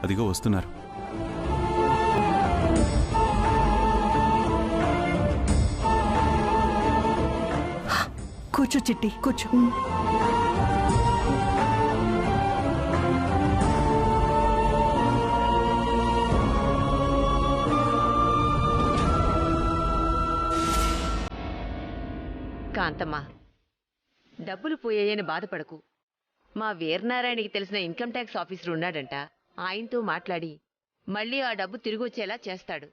అదిగో వస్తున్నారు. కూర్చో చిట్టి, కూర్చో. కాంతమ్మా, డబ్బులు పోయాయని బాధపడకు. మా వీరనారాయణకి తెలిసిన ఇన్కమ్ ట్యాక్స్ ఆఫీసర్ ఉన్నాడంట. ఆయనతో మాట్లాడి మళ్ళీ ఆ డబ్బు తిరిగొచ్చేలా చేస్తాడు.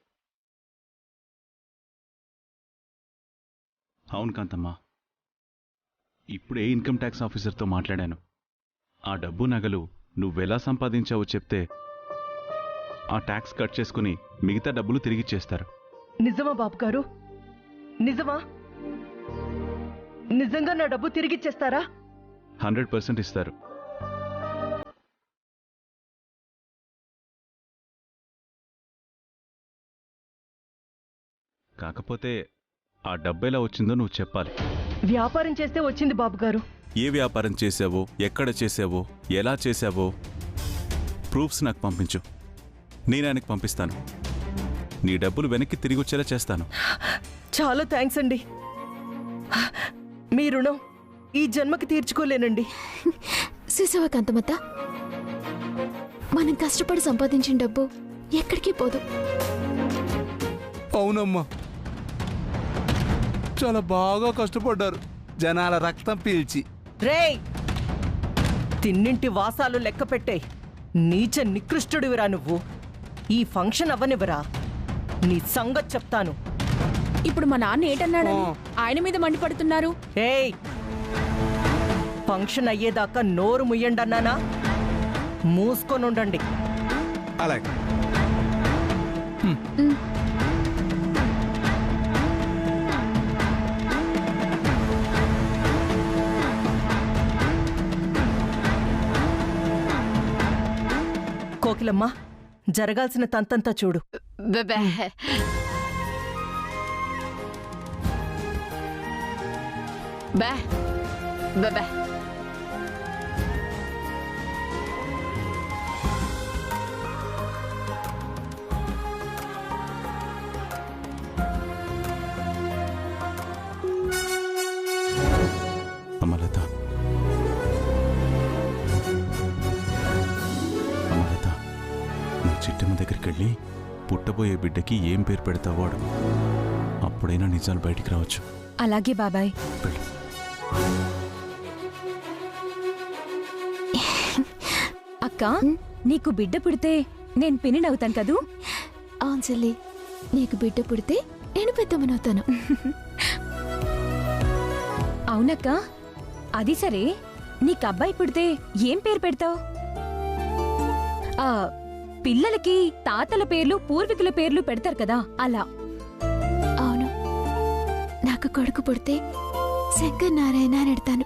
అవును కాంతమ్మా, ఇప్పుడే ఇన్కమ్ ట్యాక్స్ ఆఫీసర్తో మాట్లాడాను. ఆ డబ్బు నగలు నువ్వెలా సంపాదించావో చెప్తే ఆ ట్యాక్స్ కట్ చేసుకుని మిగతా డబ్బులు తిరిగిచ్చేస్తారు. నిజమా బాబు గారు? నిజమా? నిజంగా నా డబ్బు తిరిగిచ్చేస్తారా? 100% ఇస్తారు. కాకపోతే ఆ డబ్బు ఎలా వచ్చిందో నువ్వు చెప్పాలి. వ్యాపారం చేస్తే వచ్చింది బాబు గారు. ఏ వ్యాపారం చేసావో, ఎక్కడ చేసావో, ఎలా చేసావో ప్రూఫ్స్ నాకు పంపించు. నేను ఆయనకు పంపిస్తాను. నీ డబ్బులు వెనక్కి తిరిగి వచ్చేలా చేస్తాను. చాలా థ్యాంక్స్ అండి. మీ రుణం ఈ జన్మకి తీర్చుకోలేనండి. చూసావా కాంతమత్త, మనం కష్టపడి సంపాదించిన డబ్బు ఎక్కడికి పోదు. అవునమ్మా, చాలా బాగా కష్టపడ్డారు జనాల రక్తం పీల్చి. రేయ్, తిన్నింటి వాసాలు లెక్క పెట్టే నీచ నికృష్టుడివిరా నువ్వు. ఈ ఫంక్షన్ అవ్వనివ్వరా, నీ సంగతి చెప్తాను. ఇప్పుడు మా నాన్న ఏటన్నాడని ఆయన మీద మండిపడుతున్నారు? ఏయ్, ఫంక్షన్ అయ్యేదాకా నోరు ముయ్యండి అన్నానా? మూసుకొని ఉండండి. అలాగే. కోకిలమ్మ, జరగాల్సిన తంతంతా చూడు. బెబే, బే బెబే. అమలత, అమలత, నువ్వు చిట్టమ్మ దగ్గరికి వెళ్ళి పుట్టబోయే బిడ్డకి ఏం పేరు పెడతావో అడుగు. అప్పుడైనా నిజాలు బయటికి రావచ్చు. అలాగే బాబాయ్. వెళ్ళు. అక్క, నీకు బిడ్డ పుడితే నేను పిన్నినవుతాను కదూ? అవును చెల్లి, నీకు బిడ్డ పుడితే నేను పెద్దమ్మనవుతాను. అవునక్క, అది సరే, నీకు అబ్బాయి పుడితే ఏం పేరు పెడతావు? పిల్లలకి తాతల పేర్లు, పూర్వీకుల పేర్లు పెడతారు కదా, అలా. అవును, నాకు కొడుకు పుడితే శంకర్ నారాయణ అని ఎడతాను.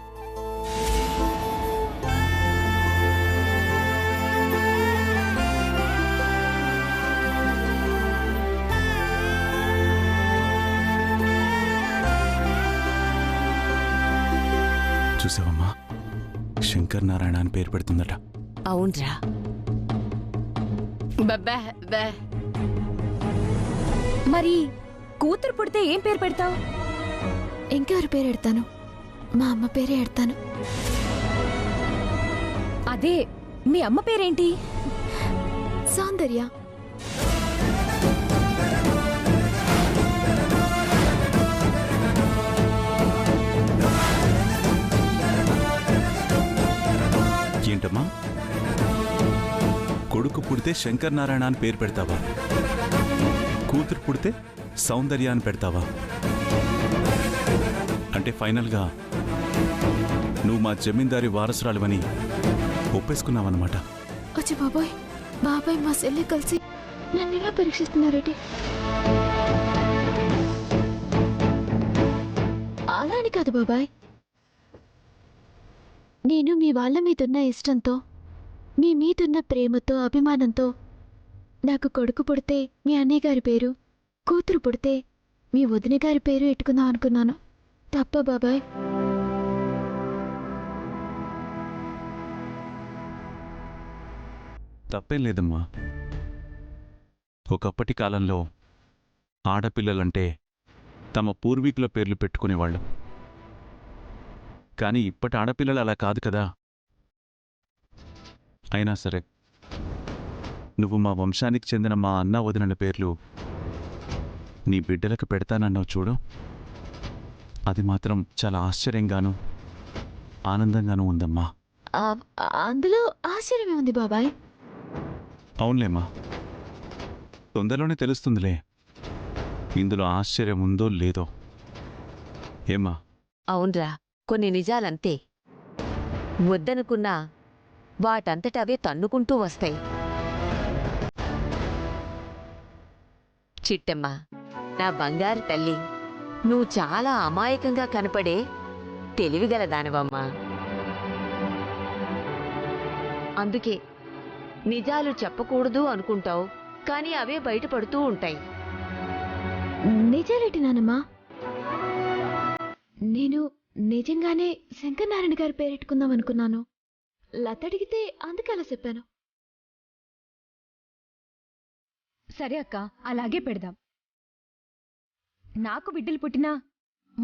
చూసావమ్మా, శంకర్ నారాయణ అని పేరు పెడుతుందట. అవునరా. బెబే బే. మరి కూతురు పుడితే ఏం పేరు పెడతావు? ఇంకెవరి పేరు ఎడతాను? మా అమ్మ పేరే ఎడతాను. అదే, మీ అమ్మ పేరేంటి? సౌందర్య. ఏంటమ్మా, కొడుకు పుడితే శంకర్ నారాయణ అని పేరు పెడతావా? కూతురు పుడితే సౌందర్య అని పెడతావా? అంటే ఫైనల్గా నువ్వు మా జమీందారి వారసురాలివని ఒప్పేసుకున్నావన్నమాట. వచ్చి బాబాయ్, బాబాయ్ మా చెల్లి కలిసి నన్ను ఇలా పరీక్షిస్తున్నారేంటి? అలాని కాదు బాబాయ్, నేను మీ వాళ్ళ మీదున్న ఇష్టంతో, మీ మీదున్న ప్రేమతో, అభిమానంతో నాకు కొడుకు పుడితే మీ అన్నయ్య గారి పేరు, కూతురు పుడితే మీ వదిన గారి పేరు ఎట్టుకుందాం అనుకున్నాను. తప్ప బాబాయ్? తప్పేం లేదమ్మా. ఒకప్పటి కాలంలో ఆడపిల్లలంటే తమ పూర్వీకుల పేర్లు పెట్టుకునేవాళ్ళు. కానీ ఇప్పటి ఆడపిల్లలు అలా కాదు కదా. అయినా సరే, నువ్వు మా వంశానికి చెందిన మా అన్న వదినల పేర్లు నీ బిడ్డలకు పెడతానన్నావు చూడు, అది మాత్రం చాలా ఆశ్చర్యంగానూ ఆనందంగానూ ఉందమ్మా. అందులో ఆశ్చర్యమే ఉంది బాబాయ్. అవునులేమ్మా, తొందరలోనే తెలుస్తుందిలే ఇందులో ఆశ్చర్యం ఉందో లేదో. ఏమ్మా? అవునరా, కొన్ని నిజాలంతే. వద్దనుకున్నా వాటంతటవే తన్నుకుంటూ వస్తాయి. చిట్టమ్మ, నా బంగారు తల్లి, నువ్వు చాలా అమాయకంగా కనపడే తెలివిగల దానవమ్మా. అందుకే నిజాలు చెప్పకూడదు అనుకుంటావు, కానీ అవే బయటపడుతూ ఉంటాయి. నిజాలేంటి నానమ్మా? నేను నిజంగానే శంకరనారాయణ గారి పేరెట్టుకుందాం అనుకున్నాను. లత అడిగితే అందుకే అలా చెప్పాను. సరే అక్క, అలాగే పెడదాం. నాకు బిడ్డలు పుట్టినా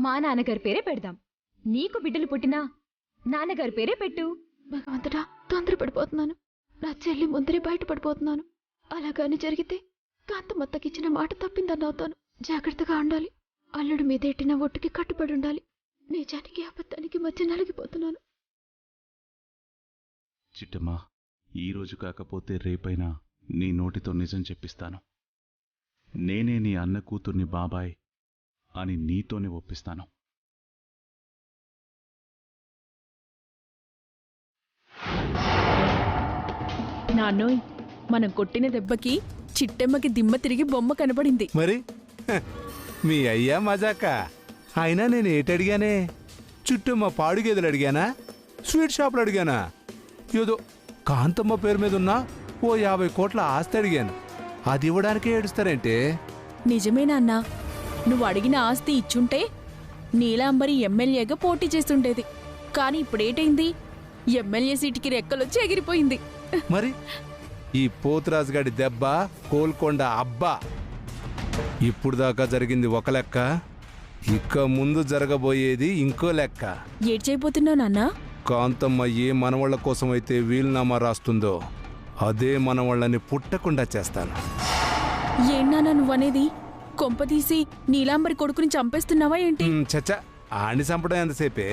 మా నాన్నగారి పేరే పెడదాం. నీకు బిడ్డలు పుట్టినా నాన్నగారి పేరే పెట్టు. భగవంతుడా, తొందరపడిపోతున్నాను. నా చెల్లి ముందరే బయటపడిపోతున్నాను. అలాగాని జరిగితే కాంతమ్మత్తకిచ్చిన మాట తప్పిందన్నవుతాను. జాగ్రత్తగా ఉండాలి. అల్లుడు మీదేటిన ఒట్టుకి కట్టుబడి ఉండాలి. నిజానికి అబద్ధానికి మధ్య నలిగిపోతున్నాను. చిట్టమ్మా, ఈరోజు కాకపోతే రేపైనా నీ నోటితో నిజం చెప్పిస్తాను. నేనే నీ అన్న కూతుర్ని బాబాయ్ అని నీతోనే ఒప్పిస్తాను. నాన్నోయ్, మనం కొట్టిన దెబ్బకి చిట్టెమ్మకి దిమ్మ తిరిగి బొమ్మ కనబడింది. మరి మీ అయ్యా మజాక. అయినా నేను ఏటడిగానే? చుట్టూ మా పాడు గేదెలు అడిగానా? స్వీట్ షాపులు అడిగానా? ఏదో కాంతమ్మ పేరు మీద ఉన్న ఓ 50 కోట్ల ఆస్తి అడిగాను. అది ఇవ్వడానికే ఏడుస్తారంటే? నిజమేనా అన్నా? నువ్వు అడిగిన ఆస్తి ఇచ్చుంటే నీలాంబరి ఎమ్మెల్యేగా పోటీ చేస్తుండేది. కానీ ఇప్పుడేటైంది? ఎమ్మెల్యే సీటుకి రెక్కలొచ్చి ఎగిరిపోయింది. మరి ఈ పోతురాజుగాడి దెబ్బ కోల్కొండ అబ్బా. ఇప్పుడు దాకా జరిగింది ఒక లెక్క, ఇక ముందు జరగబోయేది ఇంకో లెక్క. ఏడ్చైపోతున్నావు నాన్నా? కాంతమ్మ ఏ మనవాళ్ల కోసమైతే వీలునామా రాస్తుందో అదే మనవాళ్ళని పుట్టకుండా చేస్తాను. ఏంటన్నా నువ్వనేది? కొంపతీసి నీలాంబరి కొడుకుని చంపేస్తున్నావా ఏంటి? చచ్చా, ఆణి చంపడం ఎంతసేపే.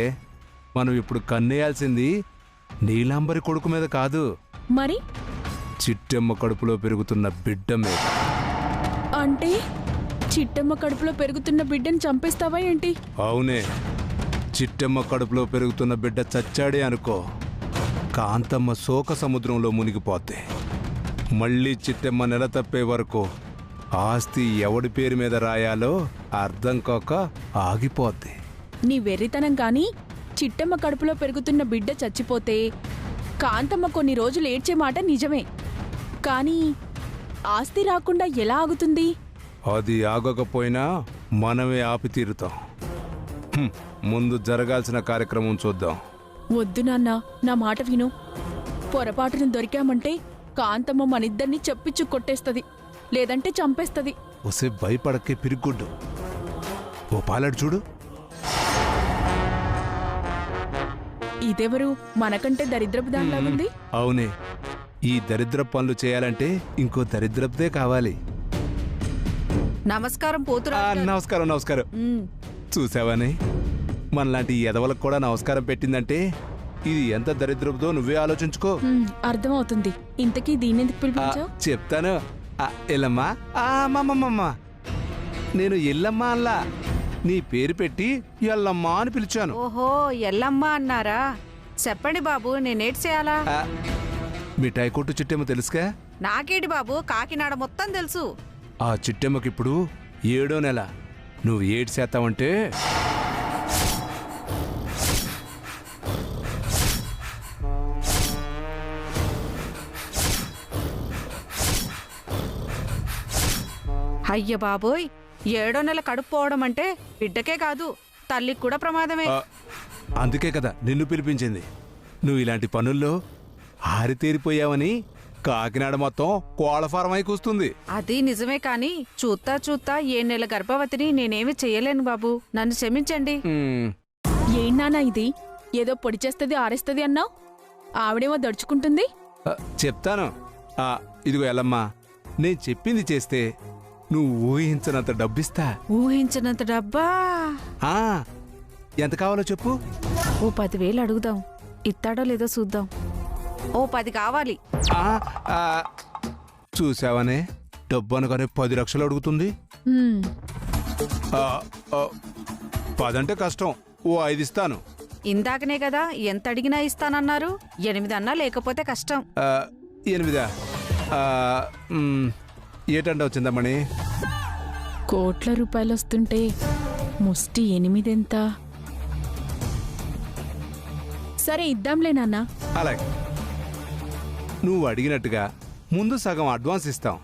మనం ఇప్పుడు కన్నేయాల్సింది నీలాంబరి కొడుకు మీద కాదు, మరి చిట్టెమ్మ కడుపులో పెరుగుతున్న బిడ్డ మీద. అంటే చిట్టమ్మ కడుపులో పెరుగుతున్న బిడ్డని చంపేస్తావా ఏంటి? అవునే, చిట్టెమ్మ కడుపులో పెరుగుతున్న బిడ్డ చచ్చాడే అనుకో, కాంతమ్మ శోక సముద్రంలో మునిగిపోతే మళ్ళీ చిట్టెమ్మ నెల తప్పే వరకు ఆస్తి ఎవడి పేరు మీద రాయాలో అర్థం కాక ఆగిపోద్ది. నీ వెర్రితనం కాని, చిట్టమ్మ కడుపులో పెరుగుతున్న బిడ్డ చచ్చిపోతే కాంతమ్మ కొన్ని రోజులు ఏడ్చే మాట నిజమే. కానీ ఆస్తి రాకుండా ఎలా ఆగుతుంది? అది ఆగకపోయినా మనమే ఆపి తీరుతాం. ముందు జరగాల్సిన కార్యక్రమం చూద్దాం. వద్దు నాన్న, నా మాట విను. పొరపాటును దొరికామంటే కాంతమ్మ మనిద్దరినీ చెప్పించు కొట్టేస్తది, లేదంటే చంపేస్తది. ఒసే భయపడకే పిరిగుడ్డు, ఓ పాలడు చూడు. ఇదెవరు? మనకంటే దరిద్రపు దానిలాగుంది. అవునే, ఈ దరిద్ర పనులు చేయాలంటే ఇంకో దరిద్రపుదే కావాలి. నమస్కారం పోతురా. నమస్కారం నమస్కారం. చూసావని మనలాంటి ఎదవలకు కూడా నమస్కారం పెట్టిందంటే ఇది ఎంత దరిద్రపుదో నువ్వే ఆలోచించుకో. అర్థమవుతుంది. ఇంతకీ దీన్నెందుకు పిలిపించావు? చెప్తాను. ఎల్లమ్మా, అమ్మమ్మమ్మ, నేను ఎల్లమ్మ అల్లా, నీ పేరు పెట్టి ఎల్లమ్మ అని పిలిచాను. ఓహో, ఎల్లమ్మ అన్నారా? చెప్పండి బాబు, నేనేటి చేయాలా? మిఠాయి కొట్టు చిట్టెమ్మ తెలుసుగా? నాకేటి బాబు, కాకినాడ మొత్తం తెలుసు. ఆ చిట్టెమ్మకిప్పుడు 7వ నెల. నువ్వు ఏడు చేస్తావంటే అయ్య బాబోయ్, 7వ నెల కడుపు పోవడం అంటే బిడ్డకే కాదు, తల్లికి కూడా ప్రమాదమే. అందుకే కదా నిన్ను పిలిపించింది. నువ్వు ఇలాంటి పనుల్లో ఆరితేరిపోయావని కాకినాడ మొత్తం కోళ్ల ఫారం అయి కూస్తుంది. అది నిజమే కాని చూత్తా చూత్తా 7 నెలల గర్భవతిని నేనేమి చెయ్యలేను బాబు, నన్ను క్షమించండి. ఏంటన్నా ఇది? ఏదో పొడి చేస్తుంది ఆరేస్తుంది అన్నావు, ఆవిడేమో దడుచుకుంటుంది. చెప్తాను. ఇదిగో ఎల్లమ్మా, నేను చెప్పింది చేస్తే నువ్వు ఊహించనంత డబ్బిస్తా. ఊహించినంత డబ్బా? ఎంత కావాలో చెప్పు. ఓ 10,000 అడుగుదాం, ఇస్తాడో లేదో చూద్దాం. ఓ 10 కావాలి. చూసావనే, డబ్బు అనగానే 10 లక్షలు అడుగుతుంది. 10 అంటే కష్టం, ఓ 5 ఇస్తాను. ఇందాకనే కదా ఎంత అడిగినా ఇస్తానన్నారు. 8 అన్నా లేకపోతే కష్టం. 8? ఏటంటే వచ్చిందమ్మని? కోట్ల రూపాయలు వస్తుంటే ముష్టి 8 ఎంత? సరే ఇద్దాంలే నాన్న. అలాగే, నువ్వు అడిగినట్టుగా ముందు సగం అడ్వాన్స్ ఇస్తాం,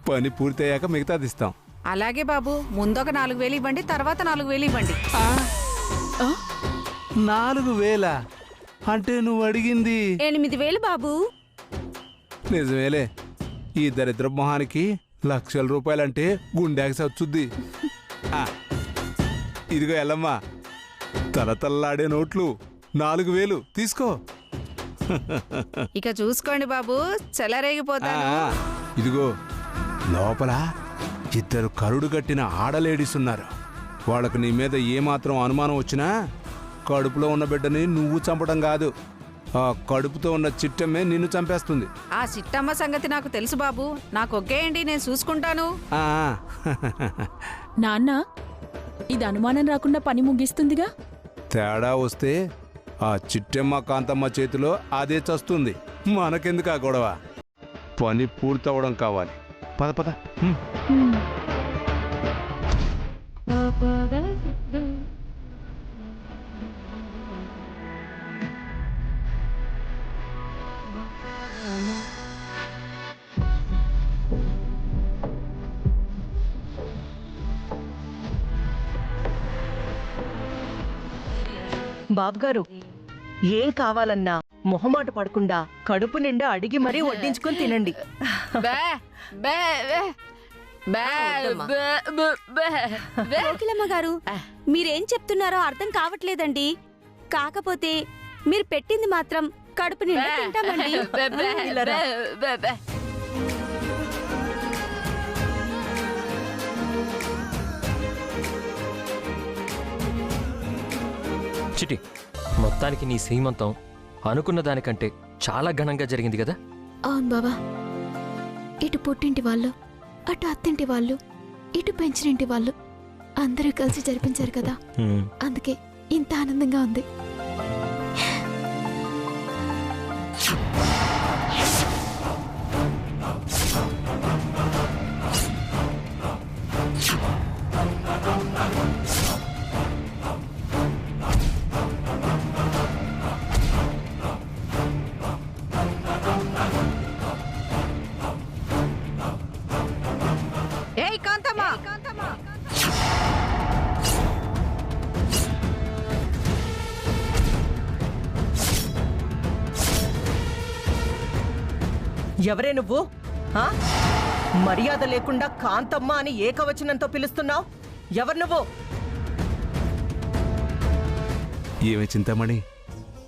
పని పూర్తయ్యాక మిగతాది ఇస్తాం. అలాగే బాబు, ముందొక 4,000 ఇవ్వండి, తర్వాత 4,000 ఇవ్వండి. 4,000 అంటే నువ్వు అడిగింది 8,000 బాబు. నిజమేలే, ఈ దరిద్ర మొహానికి లక్షల రూపాయలంటే గుండెకి సచ్చుద్ది. ఇదిగో ఎల్లమ్మా, తలతల్లాడే నోట్లు 4,000 తీసుకో. ఇక చూసుకోండి బాబు, చెలరేగిపోతాను. ఇదిగో, లోపల 2 కరుడు కట్టిన ఆడలేడీస్ ఉన్నారు. వాళ్ళకు నీ మీద ఏమాత్రం అనుమానం వచ్చినా కడుపులో ఉన్న బిడ్డని నువ్వు చంపడం కాదు, ఆ కడుపుతో ఉన్న చిట్టమ్మే నిన్ను చంపేస్తుంది. ఆ చిట్టమ్మ సంగతి నాకు తెలుసు బాబు, నాకు ఒకేయండి, నేను చూసుకుంటాను. నాన్న, ఇది అనుమానం రాకుండా పని ముగిస్తుందిగా. తేడా వస్తే ఆ చిట్టమ్మ కాంతమ్మ చేతిలో అదే చస్తుంది. మనకెందుకు ఆ గొడవ? పని పూర్తవడం కావాలి. పద పద. బాబుగారు, ఏం కావాలన్నా మొహమాట పడకుండా కడుపు నిండా అడిగి మరీ వడ్డించుకొని తినండి. కోకిలమ్మ గారు, మీరేం చెప్తున్నారో అర్థం కావట్లేదండి. కాకపోతే మీరు పెట్టింది మాత్రం కడుపు నిండా తింటామండి. ఇలా రా. చిటి, మొత్తానికి నీ శ్రీమంతం అనుకున్న దానికంటే చాలా ఘనంగా జరిగింది కదా? అవును బావా, ఇటు పుట్టింటి వాళ్ళు, అటు అత్తింటి వాళ్ళు, ఇటు పెంచినింటి వాళ్ళు అందరూ కలిసి జరిపించారు కదా, అందుకే ఇంత ఆనందంగా ఉంది. ఏయ్ కాంతమ్మ, ఎవరే నువ్వు? మర్యాద లేకుండా కాంతమ్మ అని ఏకవచనంతో పిలుస్తున్నావు. ఎవరు నువ్వు? ఏమి చింతమణి,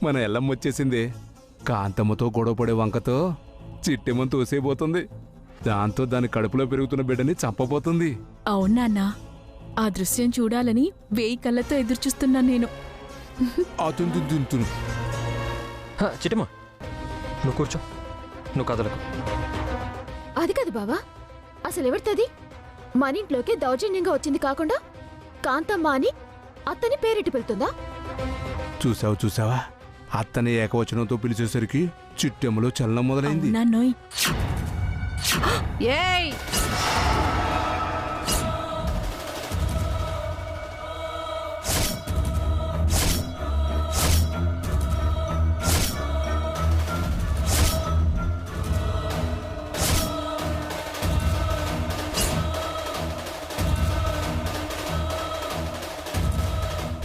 మన ఎల్లమ్మ వచ్చేసింది. కాంతమ్మతో గొడవపడే వంకతో చిట్టెమ్మ తోసేపోతుంది. దాంతో దాని కడుపులో పెరుగుతున్న బిడ్డని చంపబోతుంది. అవునా? ఆ దృశ్యం చూడాలని 1000 కళ్ళతో ఎదురుచూస్తున్నాను నేను. చిట్టమ్మ, నువ్వు కూర్చో, నువ్వు కదలకు. అది కాదు బావా, అసలు ఎవరితది? మన ఇంట్లోకి దౌర్జన్యంగా వచ్చింది కాకుండా కాంతమ్మ అని అత్తని పేరెట్టి పెళ్తుందా? చూసావా, అత్తని ఏకవచనంతో పిలిచేసరికి చిట్టెమ్మలో చలనం మొదలైంది. నన్నోయ్, ఏయ్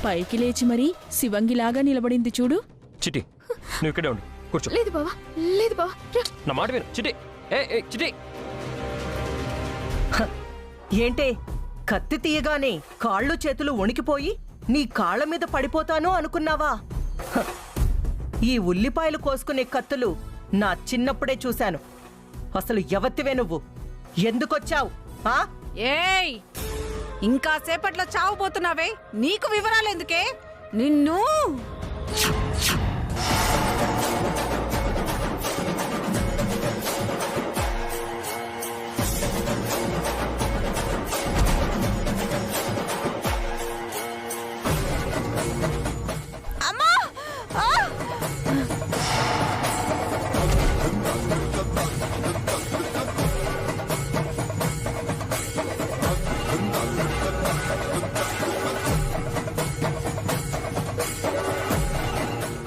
పైకి లేచి మరీ శివంగిలాగా నిలబడింది చూడు. చిటి, నువ్వు ఇక్కడే ఉండు, కూర్చో. లేదు బావా, లేదు బావా. నా మాట విను చిట్టి. ఏ చిట్టి. ఏంటే కత్తి తీయగానే కాళ్ళు చేతులు వణికిపోయి నీ కాళ్ళ మీద పడిపోతాను అనుకున్నావా? హ, ఈ ఉల్లిపాయలు కోసుకునే కత్తులు నా చిన్నప్పుడే చూశాను. అసలు ఎవత్తివే నువ్వు? ఎందుకొచ్చావు? ఏయ్, ఇంకా సేపట్లో చావబోతున్నావే, నీకు వివరాలు ఎందుకే? నిన్ను అమ్మా!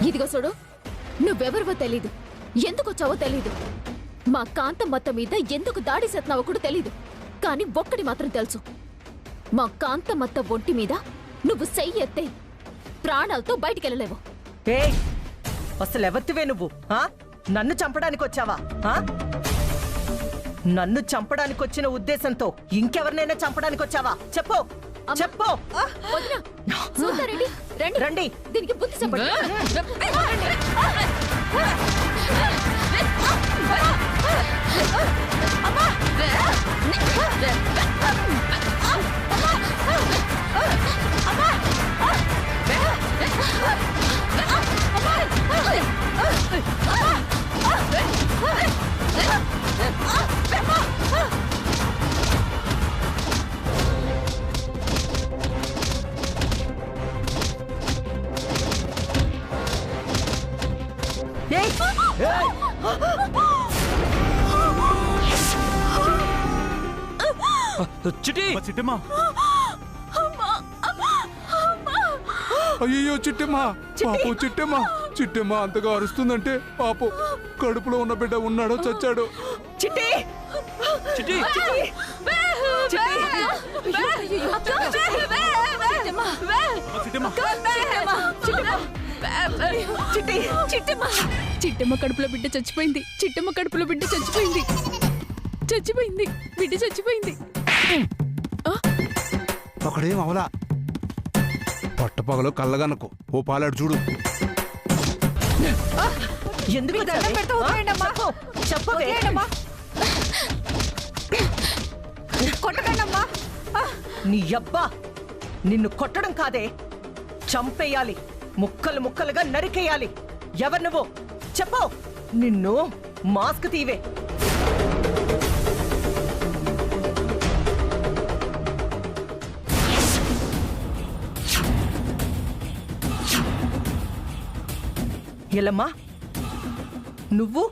ఇదిగో చూడు, నువ్వెవరివో తెలీదు, ఎందుకొచ్చావో తెలీదు, మా కాంతమ్మత్త మీద ఎందుకు దాడి చేస్తున్నావో కూడా తెలీదు. కానీ ఒక్కడి మాత్రం తెలుసు, మా కాంతమ్మత్త ఒంటి మీద నువ్వు చెయ్యి ఎత్తే ప్రాణాలతో బయటికెళ్ళలేవు. ఏయ్, అసలు ఎవత్తివే నువ్వు? నన్ను చంపడానికి వచ్చావా? నన్ను చంపడానికి వచ్చిన ఉద్దేశంతో ఇంకెవరినైనా చంపడానికి వచ్చావా? చెప్పు, చెప్పు. వదినా, సుందరెడ్డి, రండి రండి. దీనికి బుద్ధి చెప్పండి. ఏయ్! చిట్టి. చిట్టమ్మా, అయ్యో చిట్టమ్మ, పాపం చిట్టమ్మ. చిట్టమ్మ అంతగా అరుస్తుందంటే పాపం కడుపులో ఉన్న బిడ్డ ఉన్నాడో చచ్చాడో. చిట్టి! చిట్టి. చిట్టమ్మ కడుపులో బిడ్డ చచ్చిపోయింది. చిట్టమ్మ కడుపులో బిడ్డ చచ్చిపోయింది. చచ్చిపోయింది, బిడ్డ చచ్చిపోయింది. ఒకడేం అవలా. పట్టపగలు కళ్ళగనకు ఓ పాలాడు చూడు. ఎందుకు మీ దండం పెడతా వదిలేయండమ్మా. చెప్పవే. వదిలేయండమ్మా. కొట్టకండమ్మా. నీ అబ్బా, నిన్ను కొట్టడం కాదే, చంపేయాలి, ముక్కలు ముక్కలుగా నరికేయాలి. ఎవరు నువ్వు? చెప్పు. నిన్ను మాస్క్ తీవే. ఎలమ్మా, నువ్వు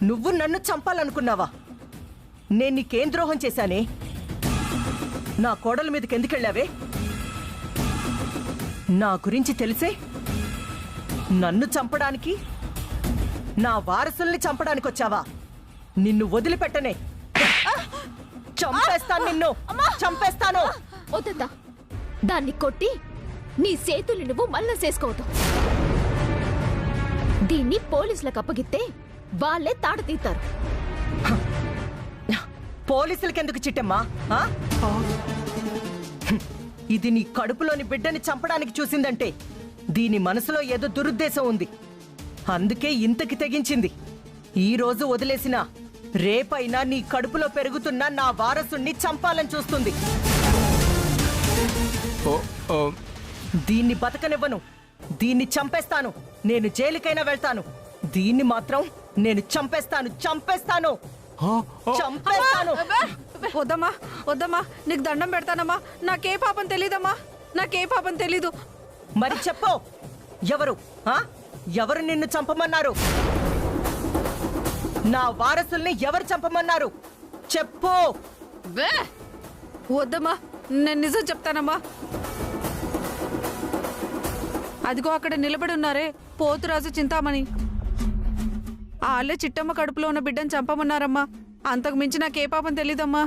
నువ్వు నన్ను చంపాలనుకున్నావా? నేను నీకేం ద్రోహం చేశానే? నా కోడల మీదకి ఎందుకెళ్ళావే? నా గురించి తెలిసే నన్ను చంపడానికి, నా వారసుల్ని చంపడానికి వచ్చావా? నిన్ను వదిలిపెట్టనే. చంపేస్తాను, నిన్ను చంపేస్తాను. వద్దా, దాన్ని కొట్టి నీ చేతులు నువ్వు మళ్ళా చేసుకోవద్దు. దీన్ని పోలీసులకు అప్పగిస్తే వాళ్ళే తాట తీస్తారు. పోలీసులకెందుకు చిట్టమ్మా? ఇది నీ కడుపులోని బిడ్డని చంపడానికి చూసిందంటే దీని మనసులో ఏదో దురుద్దేశం ఉంది. అందుకే ఇంతకి తెగించింది. ఈ రోజు వదిలేసిన రేపైనా నీ కడుపులో పెరుగుతున్న నా వారసుణ్ణి చంపాలని చూస్తుంది. దీన్ని బతకనివ్వను, దీన్ని చంపేస్తాను. నేను జైలుకైనా వెళ్తాను, దీన్ని మాత్రం నేను చంపేస్తాను, చంపేస్తాను, చంపేస్తాను. వద్దమ్మా, వద్దమ్మా, నీకు దండం పెడతానమ్మా. నాకే పాపం తెలీదమ్మా, నాకే పాపం తెలీదు. మరి చెప్పు, ఎవరు ఎవరు నిన్ను చంపమన్నారు? నా వారసుల్ని ఎవరు చంపమన్నారు? చెప్పు. వద్దమ్మా, నేను నిజం చెప్తానమ్మా. అదిగో అక్కడ నిలబడి ఉన్నారే పోతురాజు చింతామణి, వాళ్ళే చిట్టమ్మ కడుపులో ఉన్న బిడ్డను చంపమన్నారమ్మా. అంతకు మించి నాకే పాపం తెలీదమ్మా.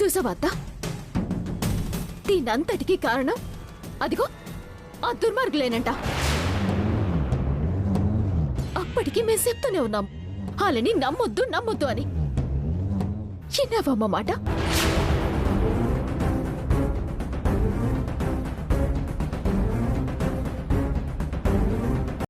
చూసావాత్త దీనంతటికీ కారణం అదిగో ఆ దుర్మార్గులేనంట. అప్పటికి మేము చెప్తూనే ఉన్నాం వాళ్ళని నమ్మొద్దు నమ్మొద్దు అని. చిన్నవమ్మ మాట